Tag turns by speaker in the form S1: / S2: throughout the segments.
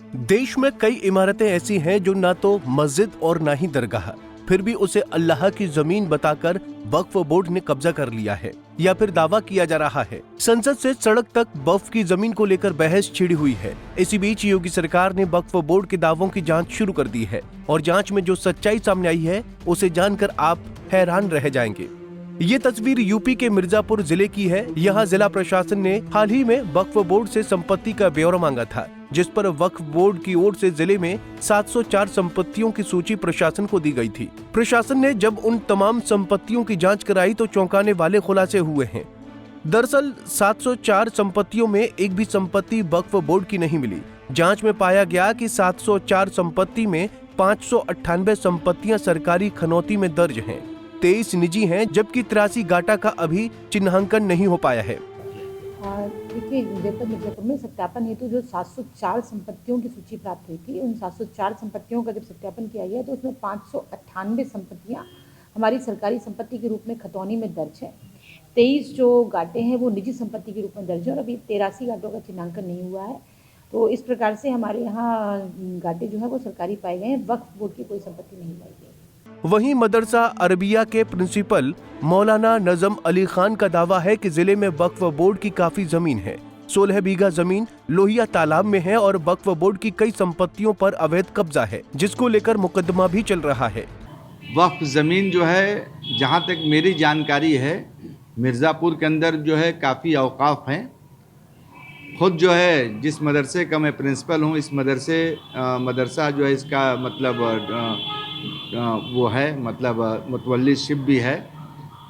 S1: देश में कई इमारतें ऐसी हैं जो ना तो मस्जिद और ना ही दरगाह, फिर भी उसे अल्लाह की जमीन बताकर वक्फ बोर्ड ने कब्जा कर लिया है या फिर दावा किया जा रहा है। संसद से सड़क तक वक्फ की जमीन को लेकर बहस छिड़ी हुई है। इसी बीच योगी सरकार ने वक्फ बोर्ड के दावों की जांच शुरू कर दी है और जांच में जो सच्चाई सामने आई है उसे जानकर आप हैरान रह जाएंगे। ये तस्वीर यूपी के मिर्जापुर जिले की है। यहाँ जिला प्रशासन ने हाल ही में वक्फ बोर्ड से संपत्ति का ब्यौरा मांगा था, जिस पर वक्फ बोर्ड की ओर से जिले में 704 संपत्तियों की सूची प्रशासन को दी गई थी। प्रशासन ने जब उन तमाम संपत्तियों की जांच कराई तो चौंकाने वाले खुलासे हुए हैं। दरअसल 704 संपत्तियों में एक भी संपत्ति वक्फ बोर्ड की नहीं मिली। जांच में पाया गया कि 704 संपत्ति में 598 संपत्तियां सरकारी खनौती में दर्ज हैं, 23 निजी हैं, जबकि 83 गाटा का अभी चिन्हांकन नहीं हो पाया है।
S2: देखिए, जनपद मिर्जापुर में सत्यापन हेतु जो 704 संपत्तियों की सूची प्राप्त हुई थी, उन 704 संपत्तियों का जब सत्यापन किया गया तो उसमें 598 संपत्तियां हमारी सरकारी संपत्ति के रूप में खतौनी में दर्ज है। 23 जो गाटे हैं वो निजी संपत्ति के रूप में दर्ज है और अभी 83 गाटों का चिन्हांकन नहीं हुआ है। तो इस प्रकार से हमारे यहाँ गाटे जो है वो सरकारी पाए गए हैं, वक्फ बोर्ड की कोई संपत्ति नहीं पाई गई।
S1: वहीं मदरसा अरबिया के प्रिंसिपल मौलाना नजम अली खान का दावा है कि जिले में वक्फ बोर्ड की काफी जमीन है। 16 बीघा जमीन लोहिया तालाब में है और वक्फ बोर्ड की कई संपत्तियों पर अवैध कब्जा है, जिसको लेकर मुकदमा भी चल रहा है।
S3: वक्फ ज़मीन जो है, जहाँ तक मेरी जानकारी है, मिर्ज़ापुर के अंदर जो है काफ़ी औकाफ हैं। खुद जो है जिस मदरसे का मैं प्रिंसिपल हूँ, इस मदरसा जो है इसका मतलब वो है मतलब मुतवल्लिशिप भी है।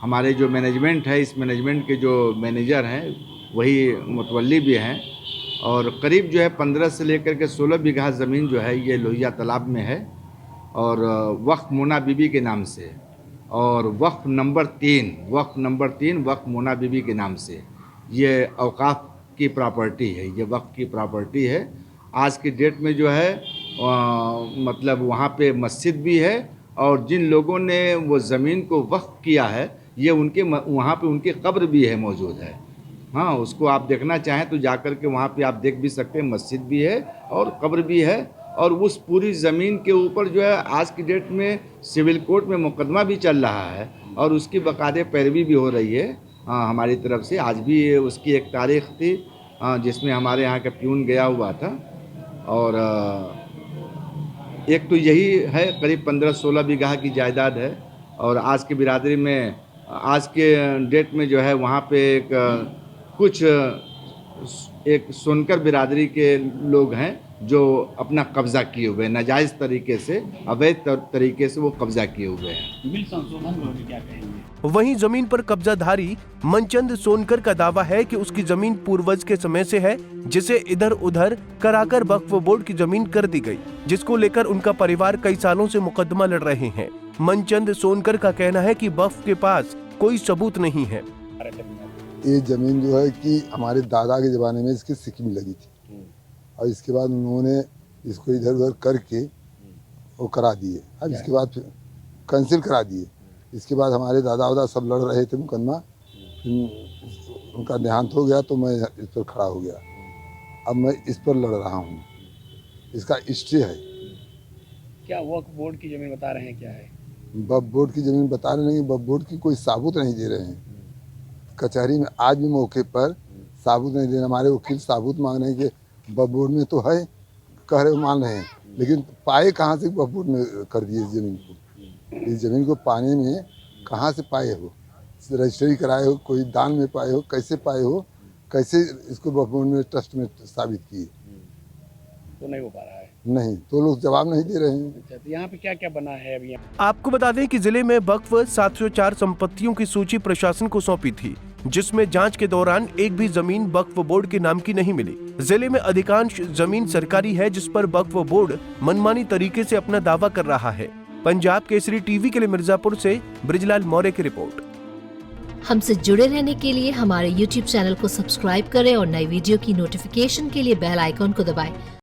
S3: हमारे जो मैनेजमेंट है, इस मैनेजमेंट के जो मैनेजर हैं वही मुतवल्ली भी हैं। और करीब जो है 15 से लेकर के 16 बीघा ज़मीन जो है ये लोहिया तालाब में है और वक्फ मोना बीबी के नाम से, और वक्फ नंबर 3 वक्फ मोना बीबी के नाम से ये औकाफ की प्रॉपर्टी है, ये वक्फ की प्रॉपर्टी है। आज की डेट में जो है मतलब वहाँ पे मस्जिद भी है और जिन लोगों ने वो ज़मीन को वक्फ किया है ये उनके वहाँ पे उनकी कब्र भी है, मौजूद है। हाँ, उसको आप देखना चाहें तो जाकर के वहाँ पे आप देख भी सकते हैं, मस्जिद भी है और कब्र भी है। और उस पूरी ज़मीन के ऊपर जो है आज की डेट में सिविल कोर्ट में मुकदमा भी चल रहा है और उसकी बाकायदे पैरवी भी हो रही है हमारी तरफ से। आज भी उसकी एक तारीख थी जिसमें हमारे यहाँ का प्यून गया हुआ था। और एक तो यही है, करीब 15-16 बीघा की जायदाद है। और आज की बिरादरी में, आज के डेट में जो है वहाँ पे एक सोनकर बिरादरी के लोग हैं जो अपना कब्जा किए हुए हैं, नाजायज़ तरीके से, अवैध तरीके से वो कब्जा किए हुए हैं।
S4: बिल संशोधन क्या कहेंगे?
S1: वहीं जमीन पर कब्जाधारी मनचंद सोनकर का दावा है कि उसकी जमीन पूर्वज के समय से है, जिसे इधर उधर कराकर वक्फ बोर्ड की जमीन कर दी गई, जिसको लेकर उनका परिवार कई सालों से मुकदमा लड़ रहे हैं। मनचंद सोनकर का कहना है कि वक्फ के पास कोई सबूत नहीं है।
S5: ये जमीन जो है कि हमारे दादा के ज़माने में इसकी सिक्की लगी थी और इसके बाद उन्होंने इसको इधर उधर करके वो करा दिए। अब इसके बाद फिर कैंसिल करा दिए। इसके बाद हमारे दादा वादा सब लड़ रहे थे मुकदमा, फिर उनका देहांत हो गया तो मैं इस पर खड़ा हो गया। अब मैं इस पर लड़ रहा हूँ, इसका हिस्ट्री है।
S4: क्या वक्फ बोर्ड की ज़मीन बता रहे हैं क्या है?
S5: वक्फ बोर्ड की ज़मीन बता रहे नहीं, वक्फ बोर्ड की कोई साबुत नहीं दे रहे हैं। कचहरी में आज भी मौके पर साबुत नहीं दे रहे। हमारे वकील साबुत मांग रहे हैं कि वक्फ बोर्ड में तो है, कह रहे मान रहे हैं, लेकिन पाए कहाँ से वक्फ बोर्ड में कर दिए इस ज़मीन को? इस ज़मीन को पाने में कहाँ से पाए हो? रजिस्ट्री कराए हो, कोई दान में पाए हो, कैसे पाए हो, कैसे इसको वक्फ बोर्ड में ट्रस्ट में साबित किए?
S4: तो नहीं हो पा रहा है।
S5: नहीं, तो लोग जवाब नहीं दे रहे हैं।
S4: अच्छा, तो यहाँ पे क्या क्या बना है अभी?
S1: आपको बता दें कि जिले में वक्फ 704 संपत्तियों की सूची प्रशासन को सौंपी थी, जिसमें जांच के दौरान एक भी जमीन वक्फ बोर्ड के नाम की नहीं मिली। जिले में अधिकांश जमीन सरकारी है, जिस पर वक्फ बोर्ड मनमानी तरीके से अपना दावा कर रहा है। पंजाब केसरी टीवी के लिए मिर्जापुर से ब्रिजलाल मौर्य की रिपोर्ट।
S6: हमसे जुड़े रहने के लिए हमारे YouTube चैनल को सब्सक्राइब करें और नई वीडियो की नोटिफिकेशन के लिए बेल आइकॉन को दबाएं।